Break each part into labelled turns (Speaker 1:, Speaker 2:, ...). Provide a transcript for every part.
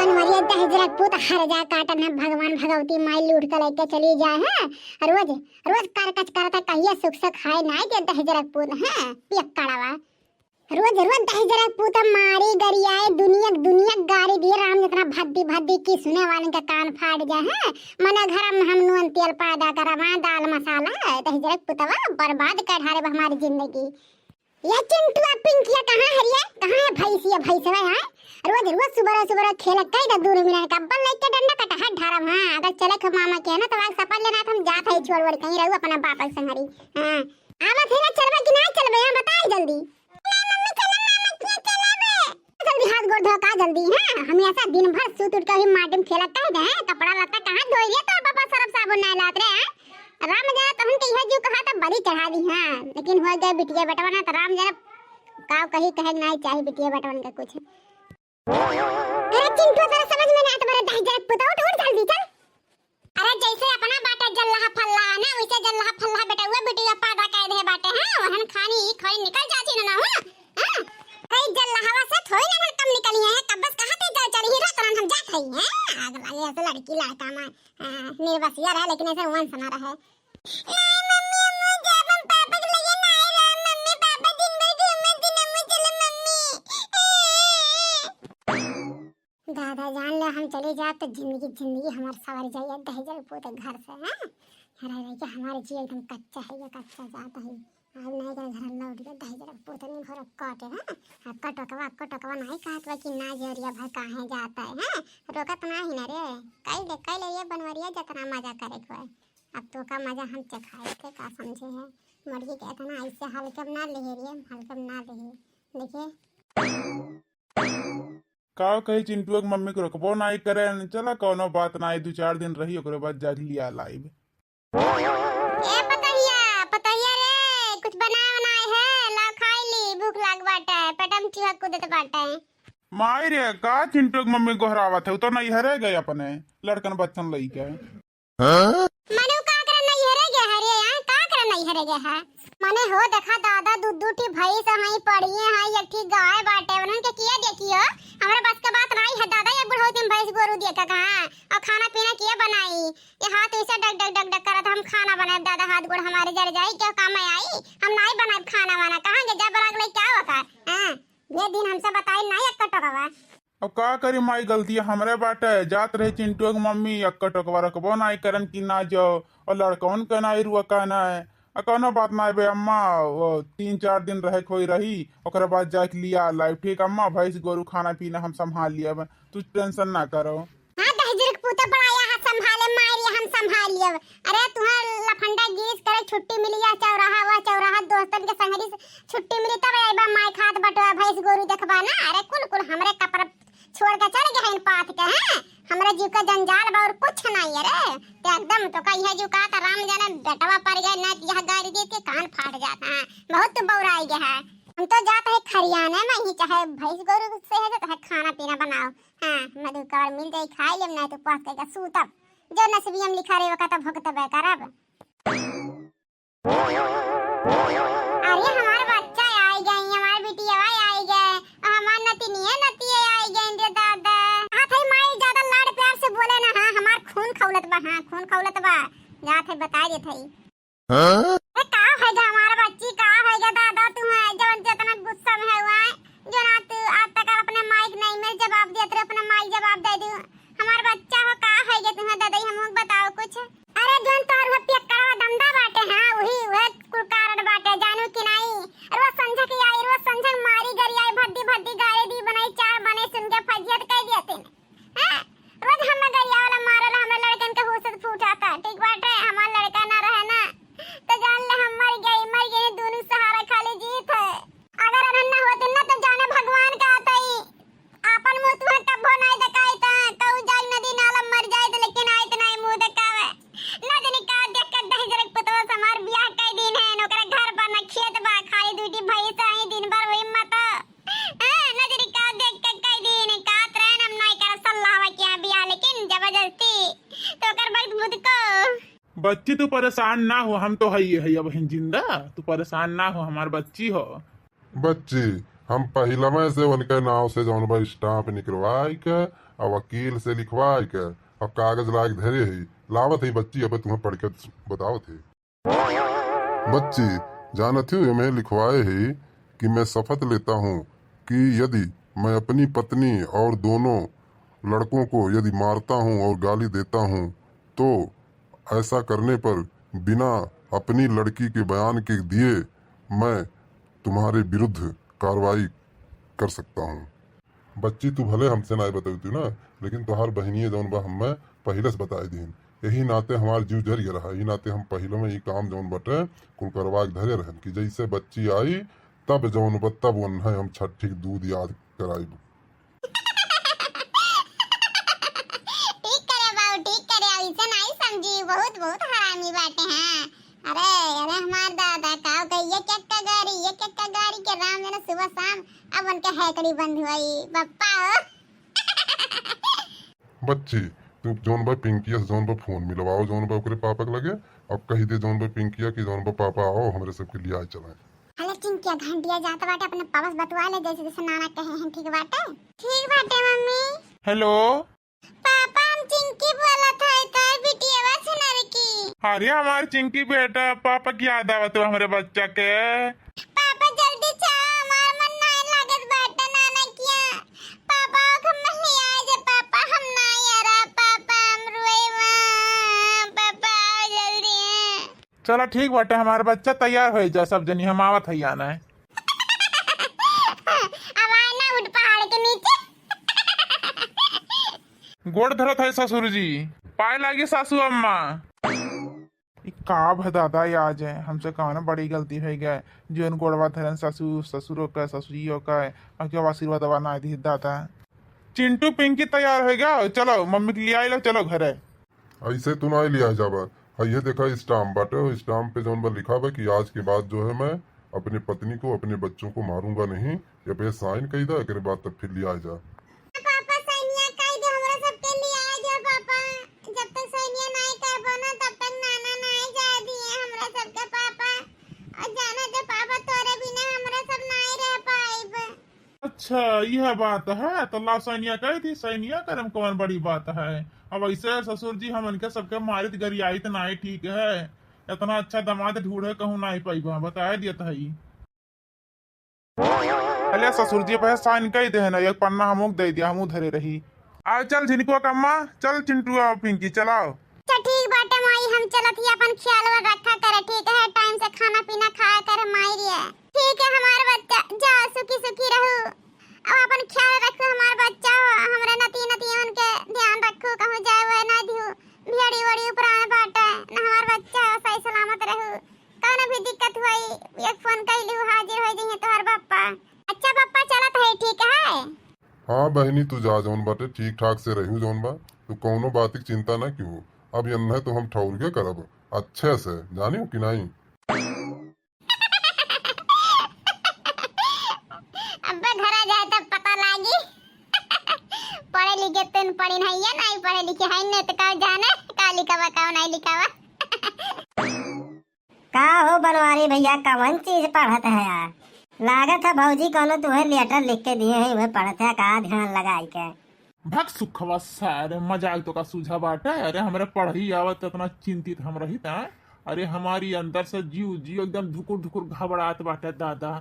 Speaker 1: बनवरिया दहजरक पुत हर जा काटन है भगवान भगवती माई लूट कर लेके चली जाए है। रोज रोज कारकच करता कहिए सुख से खाए ना दे दहजरक पुत है पियक्कड़वा। रोज रोज दहजरक पुत मारी गरियाए दुनिया दुनिया गाड़ी दिए राम जितना भद्दी भद्दी की सुने वाले का कान फाड़ जाए है। मने घर में हम नून तेल पैदा करवा दाल मसाला है दहजरक पुतवा बर्बाद कर ढारे हमारी जिंदगी। ये चिंटू पिंकिया कहाँ हरिया कहाँ है भैंसिया भैंसवा है। रोज रोज सुबह सुबह खेल कई दा दूर मिलने का बल लेके डंडा कटा हाथ ढारम। हां अगर चले ख मामा के ना तो आज सपन लेना हम जात है छोड़ वड़ कहीं रहू अपना बाप संगरी। हां आवा थे ना चलबे कि ना चलबे हम बताई जल्दी। मम्मी चल मामा के चलाबे जल्दी हाथ गोड़ धो का जल्दी। हां हम ऐसा दिन भर सूत उठ के ही माटी में खेला कह दे कपड़ा लत्ता कहां धोई लिया तो पापा सरफ साबुन ना लात रे। राम जा तो हम कहिए जो कहा था बलि चढ़ा दी। हां लेकिन हो गए बिटिया बेटवा ना तो राम जा काव कहीं कहे नहीं चाहिए बिटिया बेटवन का कुछ। अरे चिंटू तेरा समझ में नहीं आता मेरा दहजरक पुत उठ उठ जल्दी चल। अरे जैसे अपना बाटा जल्लाह फल्ला ना वैसे जल्लाह फल्ला बेटा हुआ बिटिया पैदा कर दे बाटे। हां वहन खानी खोई निकल जाती ना हां हां कई जल्लाहवा से थोड़ी ना कम निकली है कब बस कहां ते चली ही रात हम जात है। हां आग लगे ऐसे लड़की लड़का में निर्वसिया रहे लेकिन ऐसे वन सना रहे। दादा जान ले हम चले जाए तो जिंदगी हमारे सवार जाइए दहजरक पुत घर से। हां हरा रह के हमारे जी एकदम कच्चा है ये कच्चा जाता है। अब नहीं कर घर लौट गया दहजरक पुत नहीं भर काटे। हां कटकवा नहीं कहत कि ना जरिया भर काहे जाता है। हां रोकत ना ही ना रे कई ले ये बनवरिया जितना मजा करे को अब तो का मजा हम चखाए के का समझे है। मुर्गी के इतना ऐसे हल्के ना ले रे हल्के ना ले देखिए
Speaker 2: का कही चिंटू के मम्मी को रखबो नहीं करे चला कोनो बात नहीं 2-4 दिन रही ओकरे बाद जा लिया लाइव।
Speaker 1: ए पतहिया रे कुछ बनाना है ला खाई ली भूख लाग बाटा है पेटम चिहक कूदत बाटा है।
Speaker 2: माई रे का चिंटू के मम्मी गोहरावत है तो नहीं हरे गए अपने लड़कन बच्चन लई के
Speaker 1: मने का करे नहीं हरे गए हरे यार का करे नहीं हरे गए है। मने हो देखा दादा दूध भैंस हई पड़िए हई एक ठी गाय बाटे उनन के किया देखियो हमरा बस के बात नहीं है दादा ये बुढ़ो दिन भैंस गोरू देखा कहां और खाना पीना किया बनाई ये हाथ ऐसे डग करत हम खाना बनाए दादा हाथ गोड़ हमारे जर जाई क्या काम आई हम नहीं बनाए खाना वाना कहां के जब बराग ले क्या होता हां ये दिन हमसे बताई नहीं एक टोकवा।
Speaker 2: अब का करी माई गलती हमरे बाटे जात रहे चिंटू के मम्मी अक्का टोकवा रखबो नहीं करन कि ना जाओ और लड़कौन के ना रुआ कहना है कोनो बात ना बे अम्मा वो 3-4 दिन रहे खोई रही ओकरे बाद जाके लिया लाइव ठीक अम्मा भैंस गोरू खाना पीना हम संभाल लिया तू टेंशन ना करो।
Speaker 1: हां दहजरक पुत पड़ाया हाथ संभाले मारिया हम संभाल लिया। अरे तुम्हारा लफंडा गिरीश करे छुट्टी मिली या चौराहा दोस्तन के संगरी छुट्टी मिली तब आइबा माय खात बटवा भैंस गोरू देखबा ना। अरे कुल हमरे कपड़ा छोड़ के चल गए पात के। हां हमरा जीव का जंजाल बा और कुछ नहीं है रे ते एकदम तो कही है जो का राम जाने बेटवा पर गए ना यह गाड़ी दे के कान फाट जाता है बहुत बौराई गया है। हम तो जाते हैं खरियाने में ही चाहे भैंस गोरू से है तो खाना पीना बनाओ। हां मधु कवर मिल जाए खाई लेम ना तो पास के सूतब जो नसीब में लिखा रहे का तो भुगतबे करब। अरे हमारे बच्चा आई गए हमारे बिटिया आई गए हमार नती आई गए रे दादा। हां थई माई ज्यादा लाड प्यार से बोले ना। हां हमार खून खौलत बा हां खून खौलत बा जा थे बता दे थई। हां ए का है गा हमारा बच्ची का है गा दादा तू है जवन जितना गुस्सा में है हुआ जो ना तू आज तक अपने माइक नहीं में जवाब देत रे अपना माइक जवाब दे दू हमारा बच्चा हो का है गे तुम्हें दादा हम बताओ कुछ। अरे जोन तोर हपिया कड़वा धंधा बाटे। हां वही कुल कारण बाटे जानू कि नहीं रोज संझा की आई रोज संझा मारी गरी आई भद्दी गाड़ी दी बनाई चार बने सुन के फजियत कह दिए। हां रोज हम गरिया वाला मारल हम लड़कन के होश फूटाता ठीक बाटे हमार लड़का ना रहे ना तो जान ले हम मर गए दोनों सहारा खाली जीत है। अगर अनन्ना होते ना तो जाने भगवान का आताई आपन मुंह तुहे कबो नहीं देखाई ता कऊ जाई नदी नाला मर जाए तो लेकिन आई तो नहीं मुंह देखावे ना जाने का देख के दहजरक पुतवा समार ब्याह कई दिन है नोकरा घर पर ना खेत बा खाली दूटी भैंस आई दिन भर वही मत ना जाने का देख के कई दिन का ट्रेन हम नहीं कर सल्लाह क्या ब्याह लेकिन जबरदस्ती तो कर बहुत खुद को।
Speaker 2: बच्ची तू परेशान ना हो हम तो है अब जिंदा तू परेशान ना हो हमार बच्ची हो।
Speaker 3: बच्चे हम पहिला में से उनके नाव से जौन बा स्टाम्प निकलवाई के और वकील से लिखवाई के और कागज लायक धरे ही लावत ही बच्ची। अब तुम्हें पढ़ के बताओ थे बच्ची, जानती हो मैं लिखवाए ही कि मैं शपथ लेता हूँ कि यदि मैं अपनी पत्नी और दोनों लड़कों को यदि मारता हूँ और गाली देता हूँ तो ऐसा करने पर बिना अपनी लड़की के बयान के दिए मैं तुम्हारे विरुद्ध कार्रवाई कर सकता हूँ। बच्ची तू भले हमसे ना बताती ना, लेकिन तुहार बहनिए जौन बा हमें पहले से बताए दीन। यही नाते हमार जीव जरिए रहा, यही नाते हम पहले में ये काम जौन बटे कुल करवा के धरे रहन कि जैसे बच्ची आई तब जौन बा तब वन है हम छठी दूध याद कराई।
Speaker 1: ठीक करे बाबू, ठीक करे, ऐसे नहीं समझी, बहुत बहुत हरामी बातें हैं। अरे अरे हमार दादा का ये क्या गाड़ी, ये क्या गाड़ी के राम ने सुबह शाम अब उनके हैकड़ी बंद हुई पप्पा।
Speaker 3: बच्ची तू जौन बा पिंकिया से जौन बा फोन मिलवाओ जौन बा ओकरे पापा के लगे और कही दे जौन बा पिंकिया की जौन बा पापा आओ हमरे सबके लिए आए चलाए।
Speaker 1: अरे चिंकिया घंटिया जाता बाटे अपने पापा से बतवा ले जैसे जैसे नाना कहे हैं। ठीक बाटे, ठीक बाटे मम्मी।
Speaker 2: हेलो
Speaker 1: पापा हम चिंकी बोलत है का बिटिया सुनर की।
Speaker 2: अरे हमारी चिंकी बेटा, पापा की याद आवत है हमारे बच्चा के।
Speaker 1: पापा जल्दी चाओ, हमार मन नहीं लागत बाटे नाना किया। पापा हम नहीं आए जे पापा, हम नहीं आ रहा पापा, हम रोए मां पापा जल्दी।
Speaker 2: चलो ठीक बाटे, हमारा बच्चा तैयार हो जा सब जनी, हम आवत है आना है।
Speaker 1: अब आए ना उठ पहाड़ के नीचे।
Speaker 2: गोड़ धरत है ससुर जी, पाए लागी सासू अम्मा। का है दादा ये आज है हमसे कहा ना बड़ी गलती हो गया जो इन गोड़वा धरन ससुर ससुरों का ससुरियों का और क्यों आशीर्वाद ना दी दादा। चिंटू पिंकी तैयार हो गया, चलो मम्मी के लिए आई लो, चलो घर है।
Speaker 3: ऐसे तू ना लिया जाबा। ये देखा स्टाम्प बाटे, स्टाम्प पे जौन बा लिखा बा कि आज के बाद जो है मैं अपनी पत्नी को अपने बच्चों को मारूंगा नहीं। ये पे साइन कही दा, एक बात तब फिर लिया जा।
Speaker 1: पापा सैनिया कह दे हमरा सबके लिए आ जा पापा, जब तक सैनिया नहीं करबो ना तब तक नाना नहीं जा दिए हमरा सबके पापा। और जाना दे पापा तोरे बिना हमरा सब नहीं रह पाइब।
Speaker 2: अच्छा यह बात है, तो ला सैनिया कही थी, सैनिया करम कौन बड़ी बात है। अब ऐसे ससुर जी हम इनके सबके मारित गरी आई तो नहीं ठीक है, इतना अच्छा दामाद ढूंढे कहूँ नहीं पाई बताया दिया था ही। अरे ससुर जी पे साइन कही दे ना, एक पन्ना हमूक दे दिया, हमू धरे रही। आ चल झिनकुआ कम्मा, चल चिंटू और पिंकी चलाओ।
Speaker 1: अच्छा ठीक बाटे माई, हम चलत ही अपन ख्याल रखा करे, ठीक है, टाइम से खाना पीना खाया करे माई रे। ठीक है हमार बच्चा, जा सुखी सुखी रहू। अब अपन ख्याल रखो हमार बच्चा, हमरा नती नतियन के ध्यान रखो, कहूं जाए वो ना दियो भेड़ी वड़ी उपरान बाटे ना, हमार बच्चा सही सलामत रहू। कौन भी दिक्कत हुई एक फोन कैलू हाजिर हो जइए तोहर पापा। अच्छा पापा चलत है, ठीक है।
Speaker 3: हाँ बहनी तू जा जौन बाटे ठीक ठाक से रहू जौन बा, तू कौनो बात की चिंता ना क्यों। अब यन्ने तो हम ठौर के करब अच्छे से, जानी हो कि नहीं।
Speaker 1: अब घर आ जाए तब पता लागी। पढ़े लिखे तुम पढ़ी नहीं है, नहीं पढ़े लिखे है ने तो का जाने का लिखावा का नहीं लिखावा।
Speaker 4: का हो बनवारी भैया, कौन चीज पढ़त है यार? लागत है भौजी कोनो तुम्हें लेटर लिख के दिए है, वह पढ़ते है, कहा ध्यान लगाई के।
Speaker 2: भग सुखवा सारे मजाक तो का सूझा बाटा। अरे हमारे पढ़ी आवत इतना चिंतित हम रही था। अरे हमारी अंदर से जीव जीव एकदम धुकुर धुकुर घबरात बाटे दादा।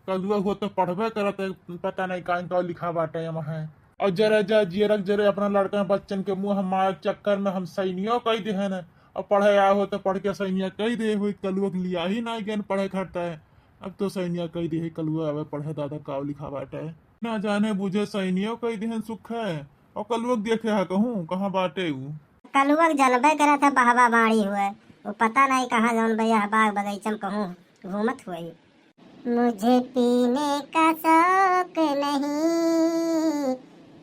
Speaker 2: कलुआ हो तो पढ़बे करत, पता नहीं का लिखा बाटे हम है। और जरा जा जियरक जरे अपना लड़का बच्चन के मुंह हमारे चक्कर में हम सैनियों कह दे है ना, और पढ़े आया हो तो पढ़ के सैनिया कह दे हुई, कलुआ के लिया ही नहीं गए पढ़े खटता है। अब तो सैनिया कह दे है कलुआ आवे पढ़े दादा का लिखा बाटे, ना जाने बुझे सैनियों कह दे सुख है। और कलुअक देखे है कहूँ कहाँ बाटे ऊ।
Speaker 4: कलुअक जनबे करे था बहवा बाड़ी हुए, वो पता नहीं कहाँ जौन भैया बाग बगीचा में कहूँ घूमत हुई। मुझे पीने का शौक नहीं,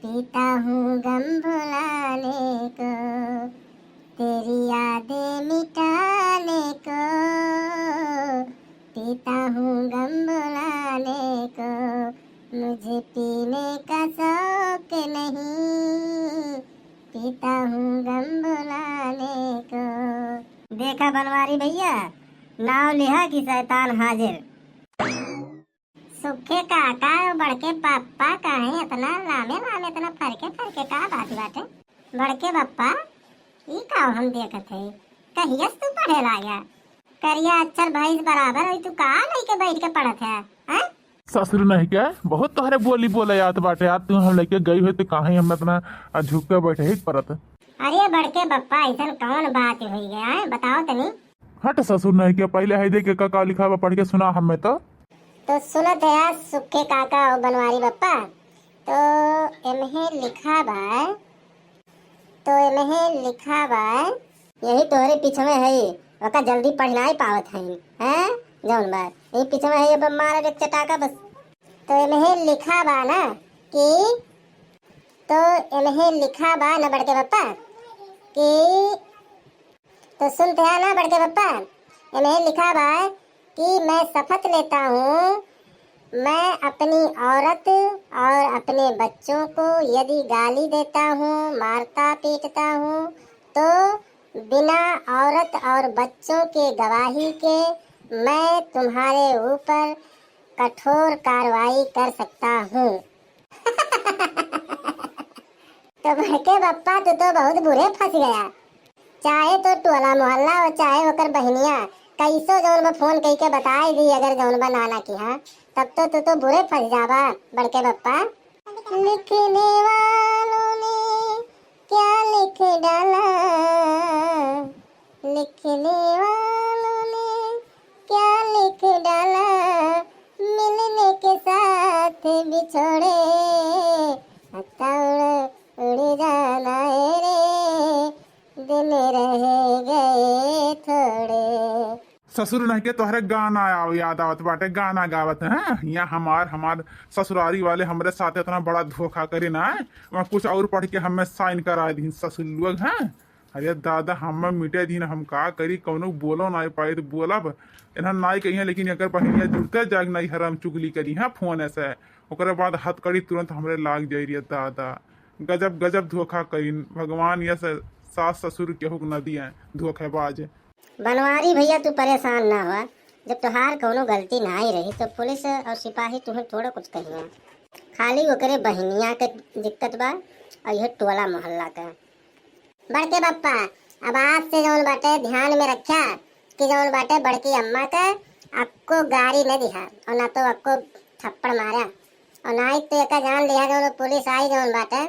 Speaker 4: पीता हूँ गम भुलाने को, तेरी यादें मिटाने को, पीता हूँ गम भुलाने को। मुझे पीने का शौक नहीं, पीता हूँ गम भुलाने को। देखा बनवारी भैया, नाव लिहा कि शैतान हाजिर। सुखे काका और बड़के पापा काहे इतना लामे लामे इतना फरके फरके का बात बाटे। बड़के पापा ई का हम देखत है कहियस तू पढ़े लागा करिया अक्षर भैंस बराबर है, तू का लेके बैठ के पढ़त है हैं?
Speaker 2: ससुर नहीं क्या बहुत तोहरे बोली बोले याद बाटे यार तू हम लेके गई हुई तो कहीं हम अपना झुक के बैठे ही परत।
Speaker 4: अरे बड़के पप्पा ऐसा कौन बात हुई गया है बताओ तनी।
Speaker 2: हट ससुर नहीं क्या पहले है दे के का लिखा हुआ पढ़ के सुना हमें तो
Speaker 4: सुनत है यार सुखे काका और बनवारी पप्पा। तो इन्हें लिखा बा यही तोहरे पीछे में है वका जल्दी पढ़ना ही पावत है हैं जौन बात यही पीछे में है अब मारा एक चटाका बस। तो इन्हें लिखा बा ना कि ना बड़के पप्पा कि तो सुनते हैं ना बड़के पप्पा इन्हें लिखा बा कि मैं शपथ लेता हूँ मैं अपनी औरत और अपने बच्चों को यदि गाली देता हूँ मारता पीटता हूँ तो बिना औरत और बच्चों के गवाही के मैं तुम्हारे ऊपर कठोर कार्रवाई कर सकता हूँ। तो बड़के पप्पा तू तो बहुत बुरे फंस गया। चाहे तो टोला मोहल्ला और चाहे होकर बहनिया कैसो जौन बा फोन कही के बताई दी अगर जौन बा नाना की हाँ तब तो तू तो बुरे फंस जावा बड़के पप्पा। लिखने वालों ने क्या लिख डाला लिखने वालों ने क्या लिख डाला मिलने के साथ बिछोड़े उड़ जाना रे दिन रह गए थोड़े।
Speaker 2: ससुर नहीं के तोहरे गाना याद आवत बाटे गाना गावत है यहाँ हमार ससुरारी वाले हमरे साथ इतना बड़ा धोखा करे ना है वहाँ कुछ और पढ़ के हमें साइन करा दी ससुर लोग हैं। अरे दादा हमें मिटे दिन हम का करी कौनो बोलो ना पाए तो बोलब इन्हें नाई कही है लेकिन अगर बहनिया जुड़ते जाग नहीं हरम चुगली करी है फोन ऐसे ओकरे बाद हथ कड़ी तुरंत हमरे लाग जाई रही दादा गजब गजब धोखा करी भगवान ये सास ससुर केहू न दिए धोखेबाज।
Speaker 4: बनवारी भैया तू परेशान ना हुआ जब तुहार कोनो गलती ना ही रही तो पुलिस और सिपाही तुम्हें थोड़ा कुछ कहिए खाली ओकरे बहनिया के दिक्कत बा और यह टोला मोहल्ला का। बड़के पप्पा अब आज से जौन बाटे ध्यान में रखा कि जौन बाटे बड़की अम्मा का आपको गाड़ी न दिया और ना तो आपको थप्पड़ मारा और ना ही तो एक जान लिया जौन पुलिस आई जौन बाटे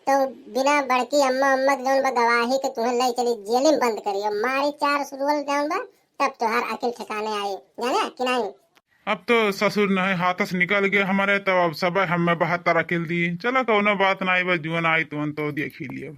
Speaker 4: तो बिना बड़की अम्मा जौन बा गवाही के तुम्हें ले चली जेल में बंद करी और मारी 4 सुरवल जौन बा तब तुहार अकिल ठिकाने आई जाने कि नहीं।
Speaker 2: अब तो ससुर नहीं हाथ से निकल गए हमारे तो अब सब हमें 72 अकिल दी चलो कोनो बात नहीं बस जुआन आई तुम तो देख ही लिया।